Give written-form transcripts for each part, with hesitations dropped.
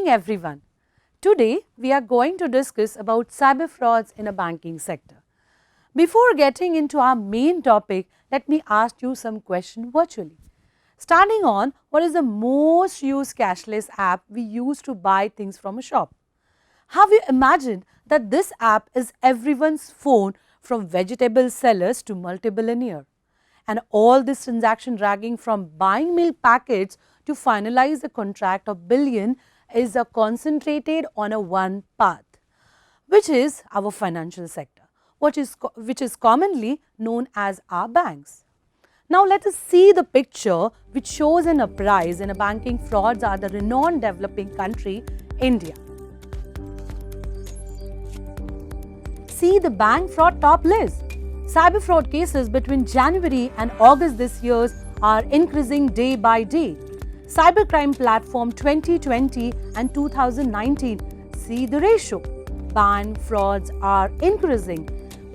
morning everyone. Today we are going to discuss about cyber frauds in a banking sector. Before getting into our main topic, let me ask you some questions virtually. Starting on, what is the most used cashless app we use to buy things from a shop? Have you imagined that this app is everyone's phone from vegetable sellers to multi-billionaire? And all this transaction dragging from buying milk packets to finalize a contract of billion is concentrated on a one path, which is our financial sector, which is commonly known as our banks. Now let us see the picture which shows an uprise in a banking frauds are the renowned developing country, India. See the bank fraud top list. Cyber fraud cases between January and August this year are increasing day by day. Cybercrime platform 2020 and 2019 see the ratio. Bank frauds are increasing.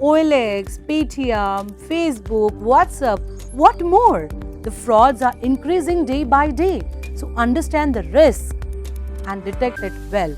OLX, Paytm, Facebook, WhatsApp, what more? The frauds are increasing day by day. So understand the risk and detect it well.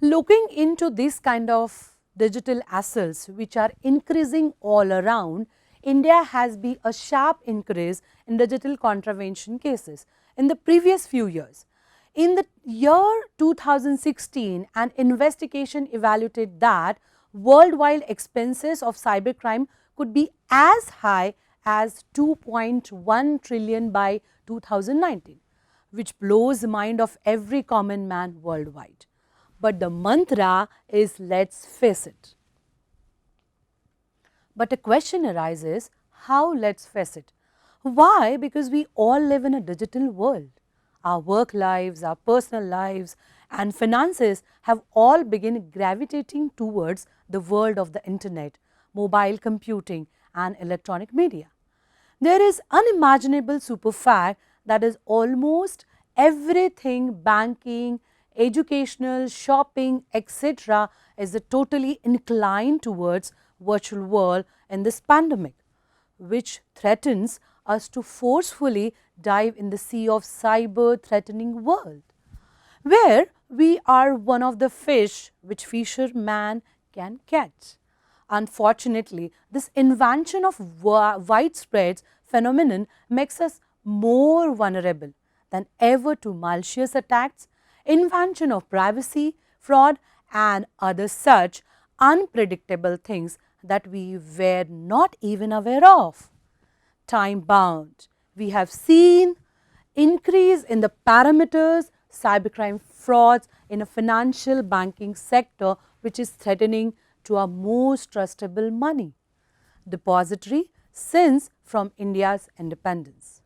Looking into this kind of digital assets which are increasing all around, India has been a sharp increase in digital contravention cases in the previous few years. In the year 2016, an investigation evaluated that worldwide expenses of cybercrime could be as high as 2.1 trillion by 2019, which blows the mind of every common man worldwide. But the mantra is let's face it. But a question arises, how let's face it? Why? Because we all live in a digital world. Our work lives, our personal lives and finances have all begun gravitating towards the world of the internet, mobile computing and electronic media. There is unimaginable super fact that is almost everything banking, educational, shopping, etc. is totally inclined towards virtual world in this pandemic, which threatens us to forcefully dive in the sea of cyber threatening world, where we are one of the fish which fisherman can catch. Unfortunately, this invention of widespread phenomenon makes us more vulnerable than ever to malicious attacks, invention of privacy, fraud and other such unpredictable things that we were not even aware of. Time bound, we have seen increase in the parameters cybercrime frauds in a financial banking sector which is threatening to our most trustable money depository since from India's independence.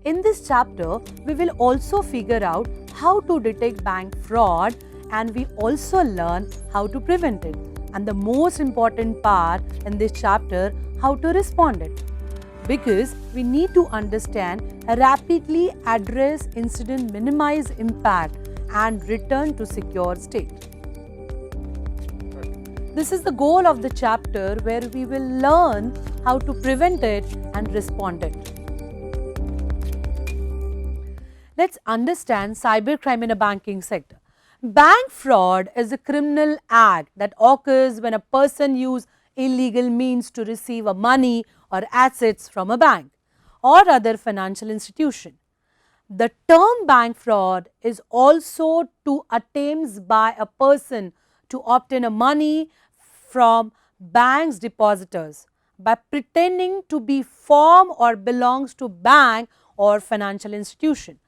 In this chapter, we will also figure out how to detect bank fraud and we also learn how to prevent it. And the most important part in this chapter, how to respond it. Because we need to understand, rapidly address incident, minimize impact and return to secure state. This is the goal of the chapter where we will learn how to prevent it and respond it. Let's understand cybercrime in a banking sector. Bank fraud is a criminal act that occurs when a person uses illegal means to receive a money or assets from a bank or other financial institution. The term bank fraud is also to attempts by a person to obtain a money from bank's depositors by pretending to be from or belongs to bank or financial institution.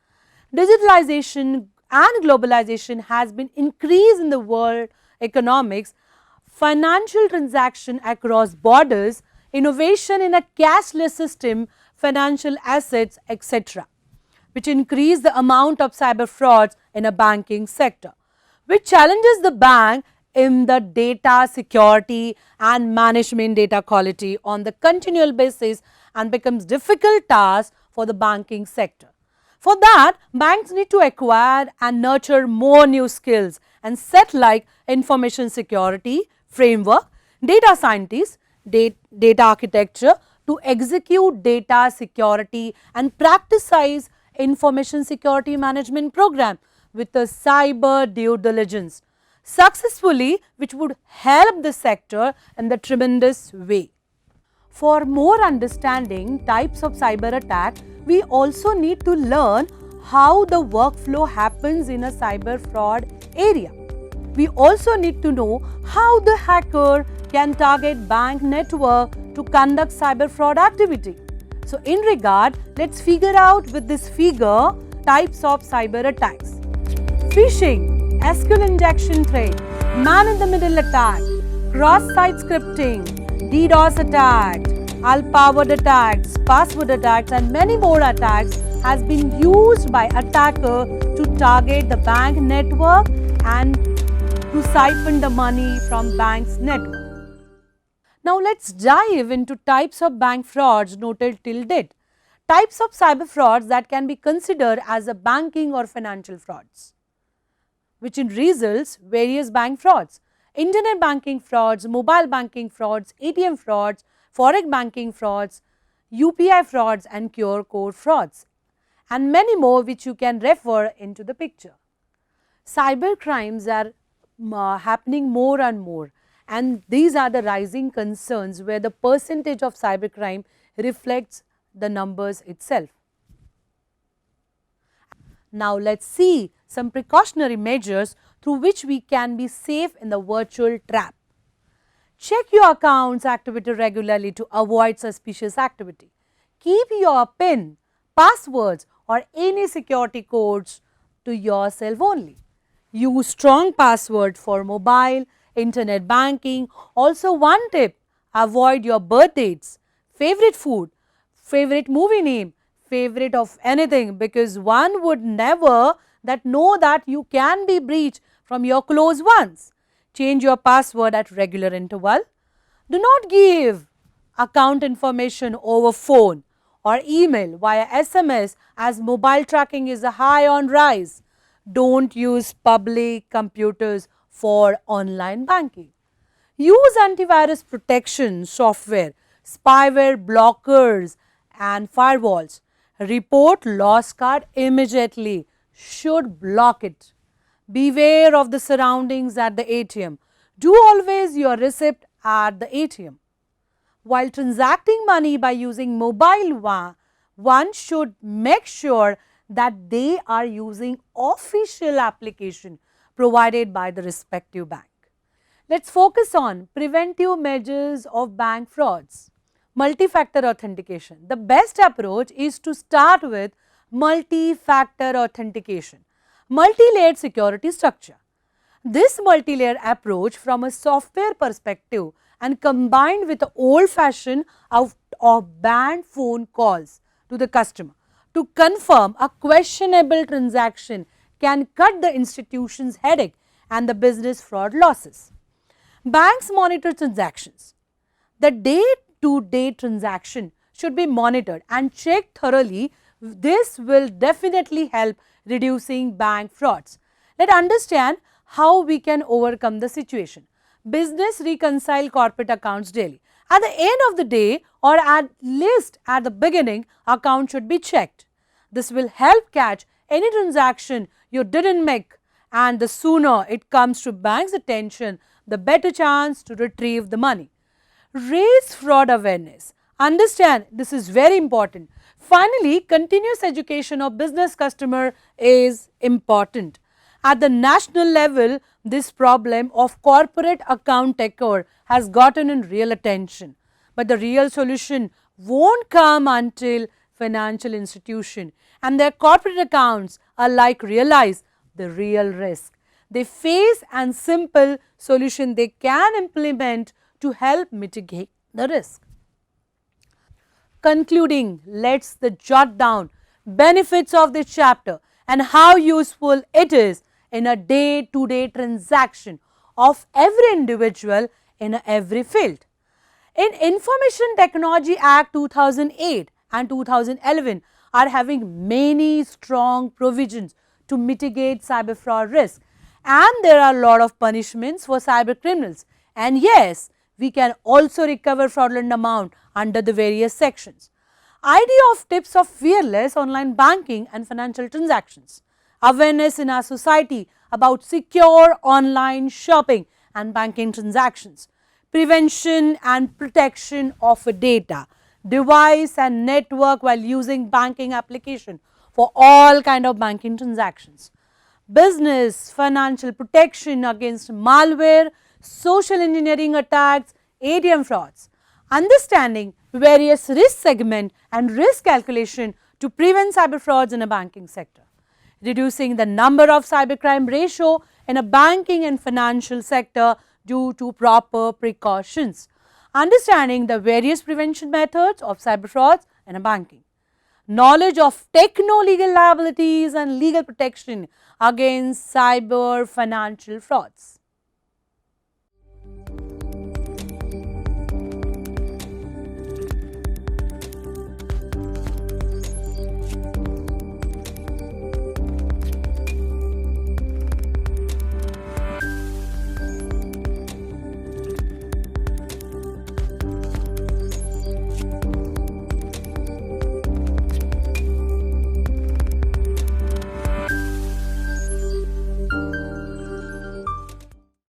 Digitalization and globalization has been increased in the world economics, financial transaction across borders, innovation in a cashless system, financial assets, etc., which increase the amount of cyber frauds in a banking sector, which challenges the bank in the data security and management data quality on the continual basis and becomes difficult task for the banking sector. For that, banks need to acquire and nurture more new skills and set like information security, framework, data scientists, data architecture to execute data security and practice information security management program with a cyber due diligence successfully, which would help the sector in the tremendous way. For more understanding types of cyber attack, we also need to learn how the workflow happens in a cyber fraud area. We also need to know how the hacker can target bank network to conduct cyber fraud activity. So in regard, let's figure out with this figure types of cyber attacks. Phishing, SQL injection threat, man-in-the-middle attack, cross-site scripting, DDoS attack, all-powered attacks, password attacks and many more attacks has been used by attacker to target the bank network and to siphon the money from bank's network. Now let's dive into types of bank frauds noted till date. Types of cyber frauds that can be considered as a banking or financial frauds, which in results various bank frauds, internet banking frauds, mobile banking frauds, ATM frauds, forex banking frauds, UPI frauds and QR code frauds, and many more which you can refer into the picture. Cyber crimes are happening more and more, and these are the rising concerns where the percentage of cybercrime reflects the numbers itself. Now let's see some precautionary measures through which we can be safe in the virtual trap. Check your accounts activity regularly to avoid suspicious activity. Keep your PIN, passwords or any security codes to yourself only. Use strong password for mobile, internet banking. Also one tip, avoid your birth dates, favorite food, favorite movie name, favorite of anything, because one would never know that you can be breached from your close ones. Change your password at regular interval. Do not give account information over phone or email via SMS as mobile tracking is a high on rise. Don't use public computers for online banking. Use antivirus protection software, spyware blockers and firewalls. Report lost card immediately. Should block it. Beware of the surroundings at the ATM. Do always your receipt at the ATM. While transacting money by using mobile, one should make sure that they are using official application provided by the respective bank. Let's focus on preventive measures of bank frauds. Multi-factor authentication. The best approach is to start with multi-factor authentication, multi-layered security structure. This multi-layer approach from a software perspective and combined with the old-fashioned of banned phone calls to the customer to confirm a questionable transaction can cut the institution's headache and the business fraud losses. Banks monitor transactions. The day-to-day transaction should be monitored and checked thoroughly. This will definitely help reducing bank frauds. Let's understand how we can overcome the situation. Business reconcile corporate accounts daily. At the end of the day or at least at the beginning, account should be checked. This will help catch any transaction you didn't make, and the sooner it comes to bank's attention, the better chance to retrieve the money. Raise fraud awareness. Understand this is very important. Finally, continuous education of business customer is important. At the national level, this problem of corporate account takeover has gotten in real attention. But the real solution won't come until financial institution and their corporate accounts alike realize the real risk they face and simple solution they can implement to help mitigate the risk. Concluding, let's jot down benefits of this chapter and how useful it is in a day-to-day transaction of every individual in every field. In Information Technology Act 2008 and 2011 are having many strong provisions to mitigate cyber fraud risk, and there are a lot of punishments for cyber criminals, and yes, we can also recover fraudulent amount under the various sections. idea of tips of fearless online banking and financial transactions, awareness in our society about secure online shopping and banking transactions, prevention and protection of data, device and network while using banking application for all kind of banking transactions, business, financial protection against malware, social engineering attacks, ATM frauds, understanding various risk segment and risk calculation to prevent cyber frauds in a banking sector, reducing the number of cybercrime ratio in a banking and financial sector due to proper precautions, understanding the various prevention methods of cyber frauds in a banking, knowledge of techno-legal liabilities and legal protection against cyber financial frauds.